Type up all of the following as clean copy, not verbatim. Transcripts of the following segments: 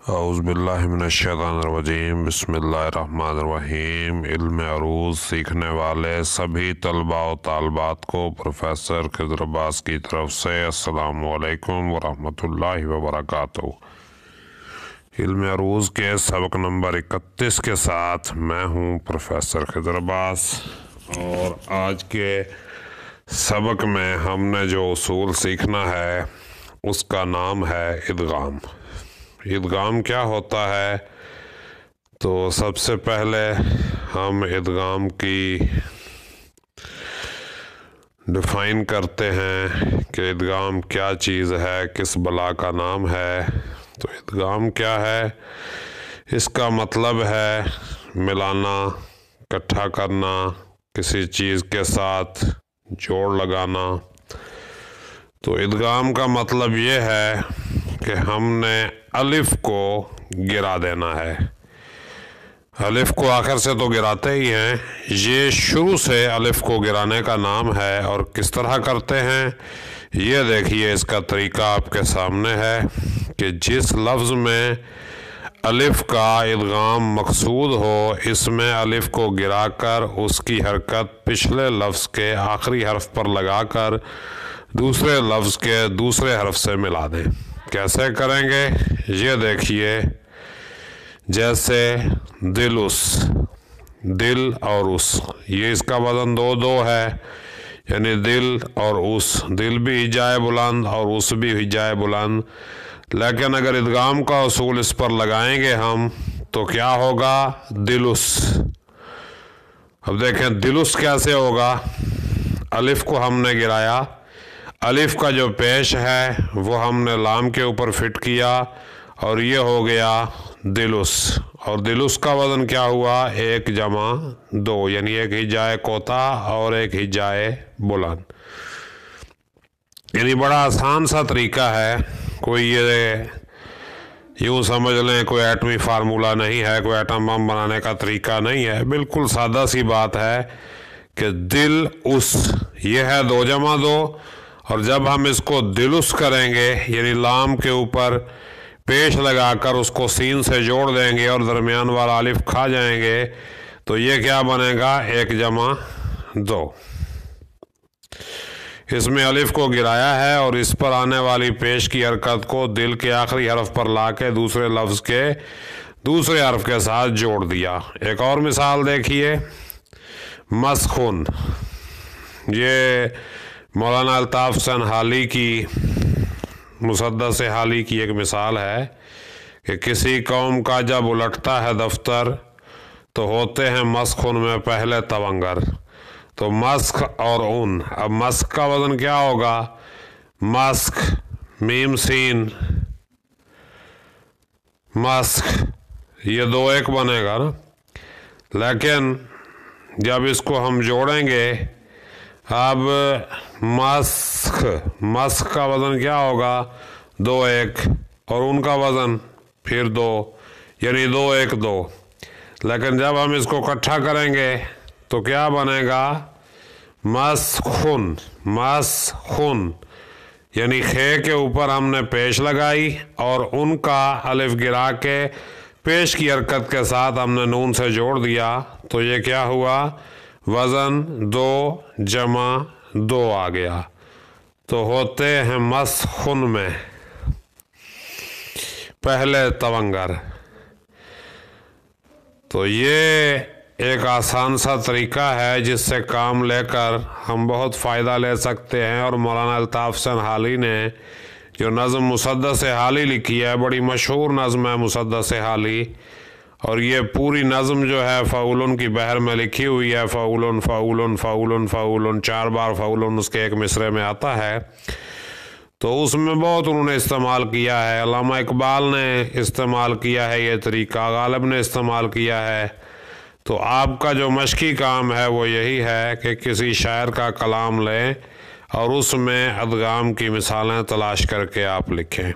औज़ुबिल्लाहिमिनश्शैतानिर्रजीम बिस्मिल्लाहिर्रहमानिर्रहीम। इल्म अरूज़ सीखने वाले सभी तलबा व तालबात को प्रोफेसर खिज़र अब्बास की तरफ से अस्सलामु अलैकुम वरहमतुल्लाहि वबरकातुहू। इल्म अरूज़ के सबक नंबर 31 के साथ मैं हूँ प्रोफेसर खिज़र अब्बास, और आज के सबक में हमने जो उसूल सीखना है उसका नाम है इदगाम। इदगाम क्या होता है? तो सबसे पहले हम इदगाम की डिफ़ाइन करते हैं कि इदगाम क्या चीज़ है, किस बला का नाम है। तो इदगाम क्या है? इसका मतलब है मिलाना, इकट्ठा करना, किसी चीज़ के साथ जोड़ लगाना। तो इदगाम का मतलब ये है कि हमने अलिफ को गिरा देना है। अलिफ को आखिर से तो गिराते ही हैं, ये शुरू से अलिफ को गिराने का नाम है। और किस तरह करते हैं ये देखिए, इसका तरीका आपके सामने है कि जिस लफ्ज़ में अलिफ का इदगाम मकसूद हो, इसमें अलिफ को गिराकर उसकी हरकत पिछले लफ्ज़ के आखिरी हर्फ पर लगाकर दूसरे लफ्ज़ के दूसरे हर्फ से मिला दें। कैसे करेंगे ये देखिए, जैसे दिलुस, दिल और उस, ये इसका वज़न दो दो है, यानी दिल और उस। दिल भी हिजाए बुलंद और उस भी हिजाए बुलंद। लेकिन अगर इदगाम का उसूल इस पर लगाएंगे हम तो क्या होगा? दिलुस। अब देखें दिलुस कैसे होगा। अलिफ को हमने गिराया, अलिफ का जो पेश है वो हमने लाम के ऊपर फिट किया और ये हो गया दिलुस। और दिलुस का वज़न क्या हुआ? 1 जमा 2, यानी एक हिजाए कोता और एक हिजाए बुलंद। यानी बड़ा आसान सा तरीका है, कोई ये यूँ समझ लें कोई एटमी फार्मूला नहीं है, कोई एटम बम बनाने का तरीका नहीं है। बिल्कुल सादा सी बात है कि दिल उस, ये है 2 जमा 2, और जब हम इसको दिलुस करेंगे यानी लाम के ऊपर पेश लगाकर उसको सीन से जोड़ देंगे और दरमियान वाला अलिफ खा जाएंगे, तो ये क्या बनेगा? 1 जमा 2। इसमें अलिफ को गिराया है और इस पर आने वाली पेश की हरकत को दिल के आखिरी हर्फ पर लाके दूसरे लफ्ज़ के दूसरे हर्फ के साथ जोड़ दिया। एक और मिसाल देखिए, मस्खुन। ये मौलाना अल्ताफ़ हुसैन हाली की, मुसद्दस हाली की एक मिसाल है कि किसी कौम का जब उलटता है दफ्तर तो होते हैं मस्खुन में पहले तवंगर। तो मस्क और उन, अब मस्क का वज़न क्या होगा? मस्क, मीम सीन, मस्क, ये 2 1 बनेगा ना। लेकिन जब इसको हम जोड़ेंगे, अब मस्क, मस्क का वज़न क्या होगा? 2 1, और उनका वज़न फिर 2, यानी 2 1 2। लेकिन जब हम इसको इकट्ठा करेंगे तो क्या बनेगा? मस्खुन, मस्खुन, यानी खे के ऊपर हमने पेश लगाई और उनका अलिफ गिरा के पेश की हरकत के साथ हमने नून से जोड़ दिया। तो ये क्या हुआ? वज़न 2 जमा 2 आ गया। तो होते हैं मस्खुन में पहले तवंगर। तो ये एक आसान सा तरीका है जिससे काम लेकर हम बहुत फ़ायदा ले सकते हैं। और मौलाना अल्ताफ़ हुसैन हाली ने जो नज़म मुसद्दस हाली लिखी है, बड़ी मशहूर नज़म है मुसद्दस हाली, और ये पूरी नज़म जो है फ़ाउलन की बहर में लिखी हुई है। फ़ाउलन फ़ाउलन फ़ाउलन फ़ाउलन, 4 बार फ़ाउलन उसके एक मिसरे में आता है। तो उसमें बहुत उन्होंने इस्तेमाल किया है। अल्लामा इकबाल ने इस्तेमाल किया है ये तरीका, गालिब ने इस्तेमाल किया है। तो आपका जो मशक़ी काम है वो यही है कि किसी शायर का कलाम लें और उसमें इदगाम की मिसालें तलाश करके आप लिखें।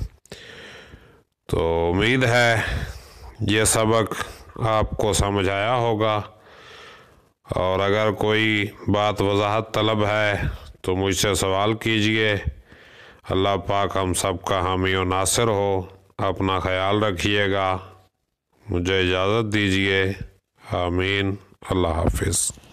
तो उम्मीद है ये सबक आपको समझ आया होगा, और अगर कोई बात वजाहत तलब है तो मुझसे सवाल कीजिए। अल्लाह पाक हम सब का हामी और नासिर हो। अपना ख्याल रखिएगा। मुझे इजाज़त दीजिए। आमीन। अल्लाह हाफिज़।